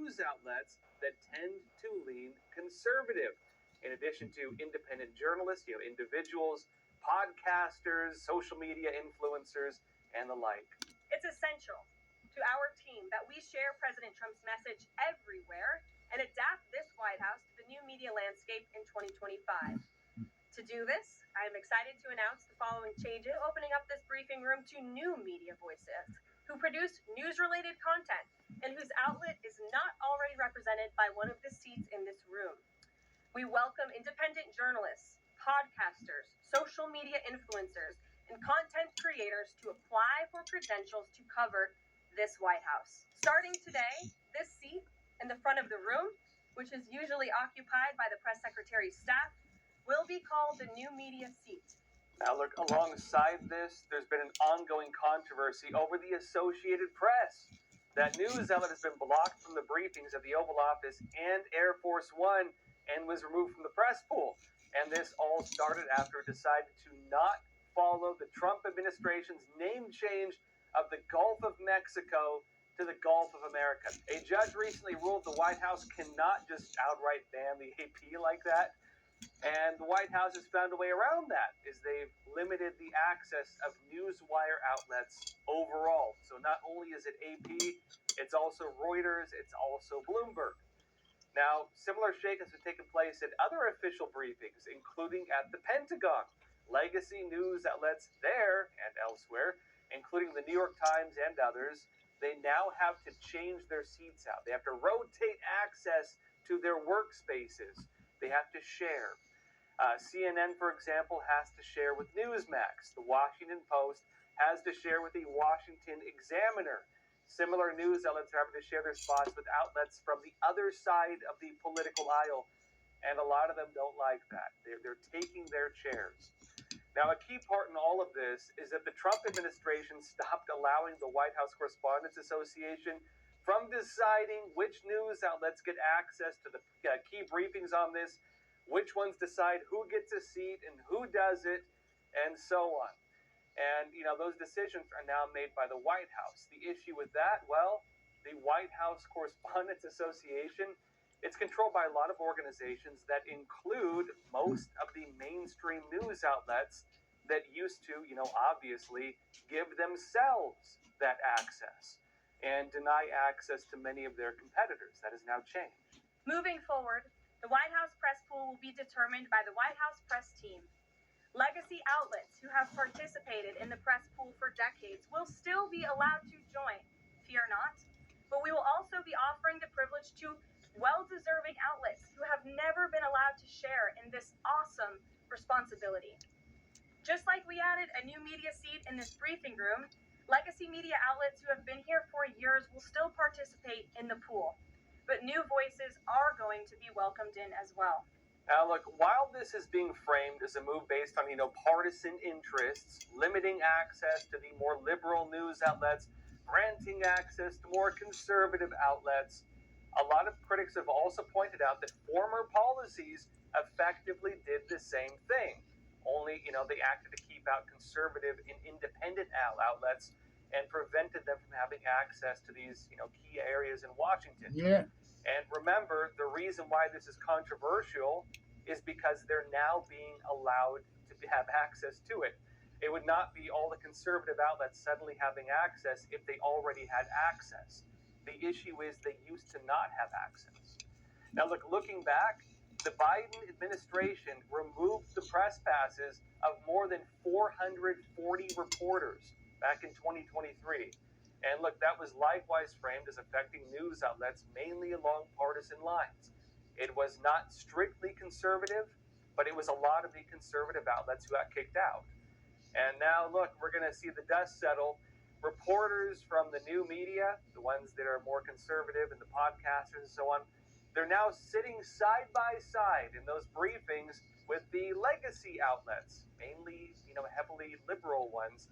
news outlets that tend to lean conservative. In addition to independent journalists, individuals, podcasters, social media influencers, and the like. It's essential to our team that we share President Trump's message everywhere and adapt this White House to the new media landscape in 2025. To do this, I am excited to announce the following changes, opening up this briefing room to new media voices who produce news-related content and whose outlet is not already represented by one of the seats in this room. We welcome independent journalists, podcasters, social media influencers, and content creators to apply for credentials to cover this White House. Starting today, this seat in the front of the room, which is usually occupied by the press secretary's staff, will be called the new media seat. Now look, alongside this, there's been an ongoing controversy over the Associated Press. That news outlet has been blocked from the briefings of the Oval Office and Air Force One and was removed from the press pool. And this all started after it decided to not follow the Trump administration's name change of the Gulf of Mexico to the Gulf of America. A judge recently ruled the White House cannot just outright ban the AP like that. And the White House has found a way around that, is they've limited the access of newswire outlets overall. So not only is it AP, it's also Reuters, it's also Bloomberg. Now, similar shakeups have taken place at other official briefings, including at the Pentagon. Legacy news outlets there and elsewhere, including the New York Times and others, they now have to change their seats out. They have to rotate access to their workspaces. They have to share. CNN, for example, has to share with Newsmax. The Washington Post has to share with the Washington Examiner. Similar news outlets are having to share their spots with outlets from the other side of the political aisle, and a lot of them don't like that. They're taking their chairs. Now, a key part in all of this is that the Trump administration stopped allowing the White House Correspondents Association from deciding which news outlets get access to the key briefings on this, which ones decide who gets a seat and who does it, and so on. And, those decisions are now made by the White House. The issue with that, well, the White House Correspondents Association, it's controlled by a lot of organizations that include most of the mainstream news outlets that used to, obviously give themselves that access and deny access to many of their competitors. That has now changed. Moving forward, the White House press pool will be determined by the White House press team. Legacy outlets who have participated in the press pool for decades will still be allowed to join, fear not, but we will also be offering the privilege to well-deserving outlets who have never been allowed to share in this awesome responsibility. Just like we added a new media seat in this briefing room, legacy media outlets who have been here for years will still participate in the pool, but new voices are going to be welcomed in as well. Now, look, while this is being framed as a move based on, partisan interests, limiting access to the more liberal news outlets, granting access to more conservative outlets, a lot of critics have also pointed out that former policies effectively did the same thing. Only, they acted to keep out conservative and independent outlets and prevented them from having access to these, key areas in Washington. Yeah. And remember, the reason why this is controversial is because they're now being allowed to have access to it. It would not be all the conservative outlets suddenly having access if they already had access. The issue is they used to not have access. Now, look, looking back, the Biden administration removed the press passes of more than 440 reporters back in 2023. And look, that was likewise framed as affecting news outlets mainly along partisan lines. It was not strictly conservative, but it was a lot of the conservative outlets who got kicked out. And now, look, we're going to see the dust settle. Reporters from the new media, the ones that are more conservative and the podcasters and so on, they're now sitting side by side in those briefings with the legacy outlets, mainly, heavily liberal ones.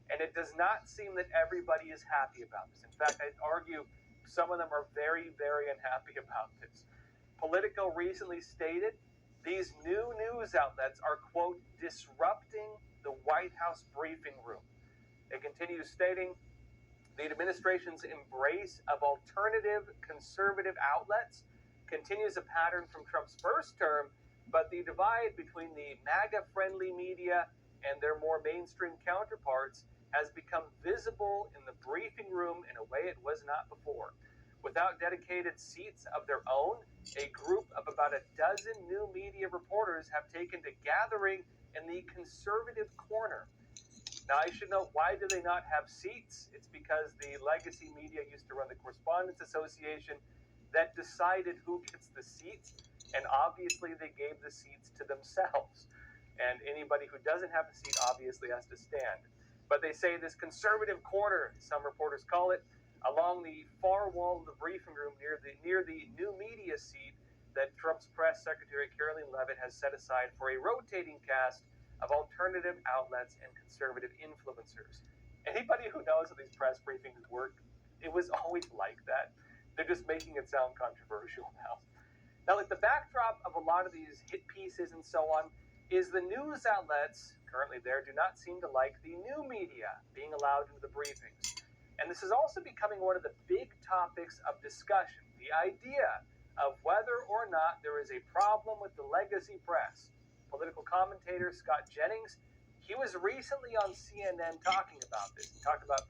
And it does not seem that everybody is happy about this. In fact, I'd argue some of them are very, very unhappy about this. Politico recently stated these new news outlets are, quote, disrupting the White House briefing room. It continues stating, The administration's embrace of alternative conservative outlets continues a pattern from Trump's first term, but the divide between the MAGA-friendly media and their more mainstream counterparts has become visible in the briefing room in a way it was not before. Without dedicated seats of their own, a group of about a dozen new media reporters have taken to gathering in the conservative corner. Now, I should note, why do they not have seats? It's because the legacy media used to run the Correspondents Association that decided who gets the seats, and obviously they gave the seats to themselves. And anybody who doesn't have a seat obviously has to stand. But they say this conservative corner, some reporters call it, along the far wall of the briefing room near the new media seat that Trump's press secretary Caroline Leavitt has set aside for a rotating cast of alternative outlets and conservative influencers. Anybody who knows how these press briefings work, it was always like that. They're just making it sound controversial now. Now, like, the backdrop of a lot of these hit pieces and so on is the news outlets currently there do not seem to like the new media being allowed into the briefings. And this is also becoming one of the big topics of discussion, the idea of whether or not there is a problem with the legacy press. Political commentator Scott Jennings, he was recently on CNN talking about this. He talked about,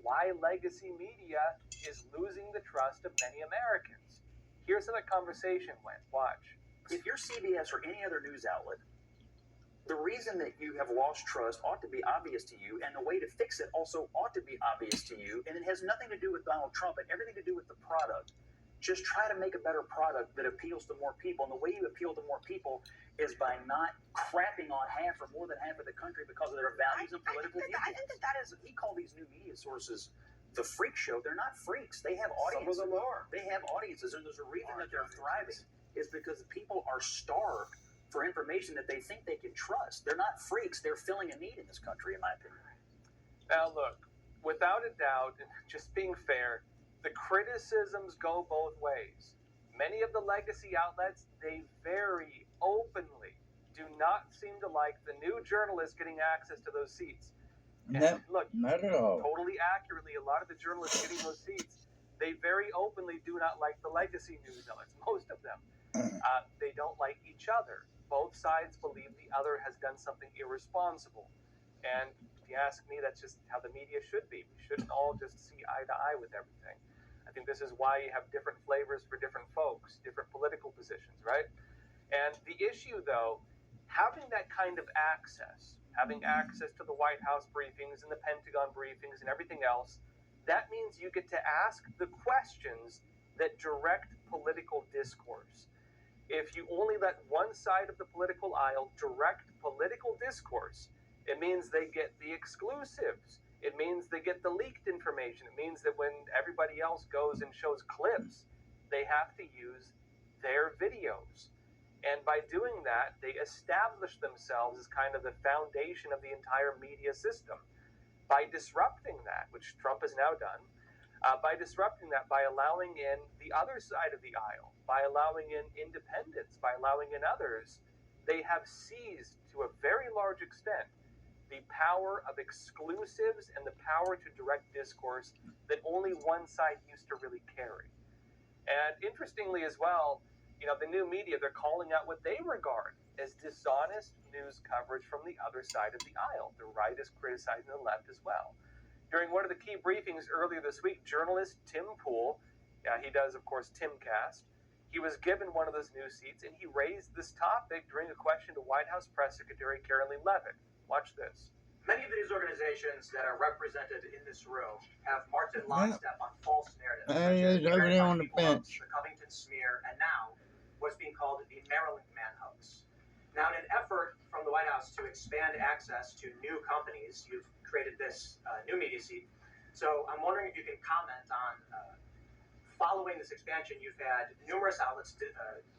why legacy media is losing the trust of many Americans. Here's how that conversation went. Watch. If you're CBS or any other news outlet, the reason that you have lost trust ought to be obvious to you, and the way to fix it also ought to be obvious to you, and it has nothing to do with Donald Trump and everything to do with the product. Just try to make a better product that appeals to more people, and the way you appeal to more people is by not crapping on half or more than half of the country because of their values and political views. I think that is, we call these new media sources the freak show. They're not freaks. They have audiences. Some of them are. They have audiences, and there's a reason that they're thriving, is because people are starved for information that they think they can trust. They're not freaks. They're filling a need in this country, in my opinion. Now, look, without a doubt, and just being fair, the criticisms go both ways. Many of the legacy outlets, they very openly do not seem to like the new journalists getting access to those seats. And look, not at all. Totally accurately, a lot of the journalists getting those seats, they very openly do not like the legacy news outlets, most of them. They don't like each other. Both sides believe the other has done something irresponsible. And if you ask me, that's just how the media should be. We shouldn't all just see eye to eye with everything. I think this is why you have different flavors for different folks, different political positions, right? And the issue, though, having that kind of access, having access to the White House briefings and the Pentagon briefings and everything else, that means you get to ask the questions that direct political discourse. If you only let one side of the political aisle direct political discourse, it means they get the exclusives. It means they get the leaked information. It means that when everybody else goes and shows clips, they have to use their videos. And by doing that, they establish themselves as kind of the foundation of the entire media system. By disrupting that, which Trump has now done, by disrupting that, by allowing in the other side of the aisle, by allowing in independents, by allowing in others, they have seized, to a very large extent, the power of exclusives and the power to direct discourse that only one side used to really carry. And interestingly as well, the new media, they're calling out what they regard as dishonest news coverage from the other side of the aisle. The right is criticizing the left as well. During one of the key briefings earlier this week, journalist Tim Pool, he does, of course, Timcast, he was given one of those new seats, and he raised this topic during a question to White House Press Secretary Caroline Leavitt. Watch this. Many of these organizations that are represented in this room have marched in lockstep on false narratives, such as the over there on the bench. the Covington smear, and now what's being called the Maryland man hoax. Now, in an effort from the White House to expand access to new companies, you've created this new media seat. So I'm wondering if you can comment on, following this expansion, you've had numerous outlets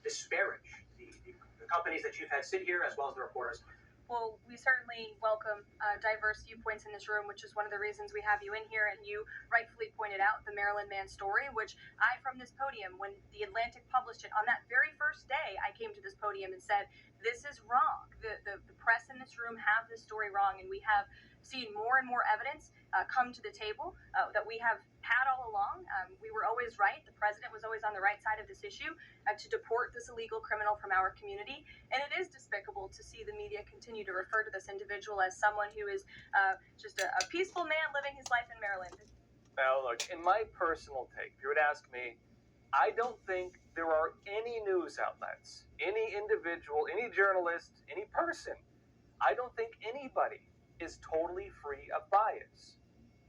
disparage the companies that you've had sit here, as well as the reporters. Well, we certainly welcome diverse viewpoints in this room, which is one of the reasons we have you in here. And you rightfully pointed out the Maryland Man story, which I, from this podium, when The Atlantic published it, on that very first day, I came to this podium and said, this is wrong. The press in this room have this story wrong, and we have seeing more and more evidence come to the table that we have had all along. We were always right. The president was always on the right side of this issue to deport this illegal criminal from our community. And it is despicable to see the media continue to refer to this individual as someone who is just a peaceful man living his life in Maryland. Now, look, in my personal take, if you would ask me, I don't think there are any news outlets, any individual, any journalist, any person, I don't think anybody is totally free of bias.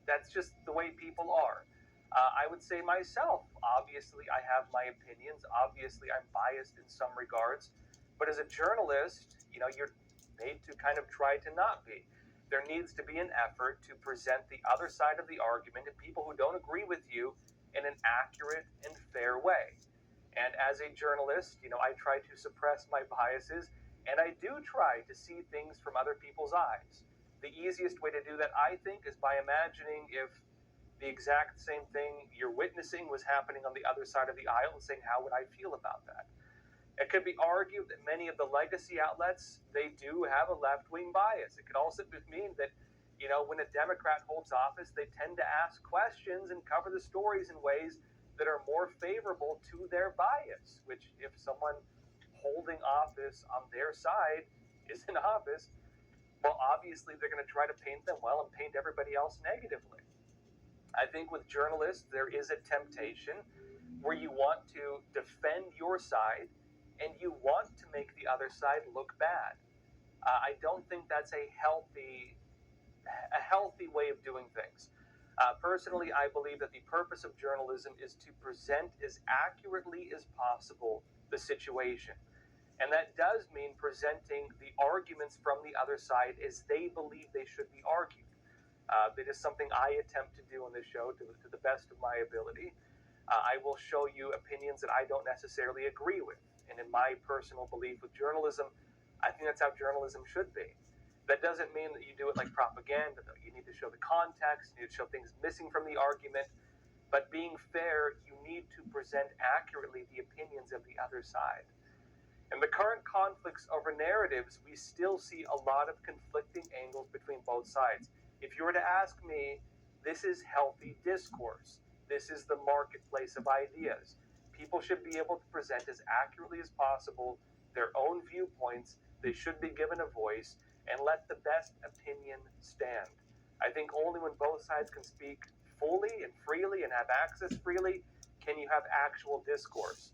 That's just the way people are. I would say myself, obviously, I have my opinions. Obviously, I'm biased in some regards. But as a journalist, you're made to kind of try to not be. There needs to be an effort to present the other side of the argument to people who don't agree with you in an accurate and fair way. And as a journalist, I try to suppress my biases, and I do try to see things from other people's eyes. The easiest way to do that, I think, is by imagining if the exact same thing you're witnessing was happening on the other side of the aisle and saying, how would I feel about that? It could be argued that many of the legacy outlets, they do have a left-wing bias. It could also mean that, when a Democrat holds office, they tend to ask questions and cover the stories in ways that are more favorable to their bias, which if someone holding office on their side is in office, well, obviously they're going to try to paint them well and paint everybody else negatively. I think with journalists, there is a temptation where you want to defend your side and you want to make the other side look bad. I don't think that's a healthy way of doing things. Personally, I believe that the purpose of journalism is to present as accurately as possible the situation. And that does mean presenting the arguments from the other side as they believe they should be argued. That is something I attempt to do on this show to the best of my ability. I will show you opinions that I don't necessarily agree with. And in my personal belief with journalism, I think that's how journalism should be. That doesn't mean that you do it like propaganda, though. You need to show the context, you need to show things missing from the argument. But being fair, you need to present accurately the opinions of the other side. In the current conflicts over narratives, we still see a lot of conflicting angles between both sides. If you were to ask me, this is healthy discourse. This is the marketplace of ideas. People should be able to present as accurately as possible their own viewpoints. They should be given a voice and let the best opinion stand. I think only when both sides can speak fully and freely and have access freely can you have actual discourse.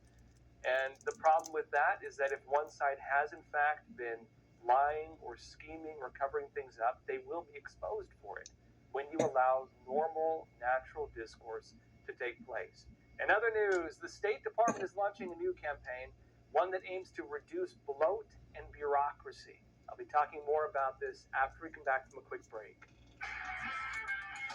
And the problem with that is that if one side has in fact been lying or scheming or covering things up, they will be exposed for it when you allow normal, natural discourse to take place. In other news, the State Department is launching a new campaign, one that aims to reduce bloat and bureaucracy. I'll be talking more about this after we come back from a quick break.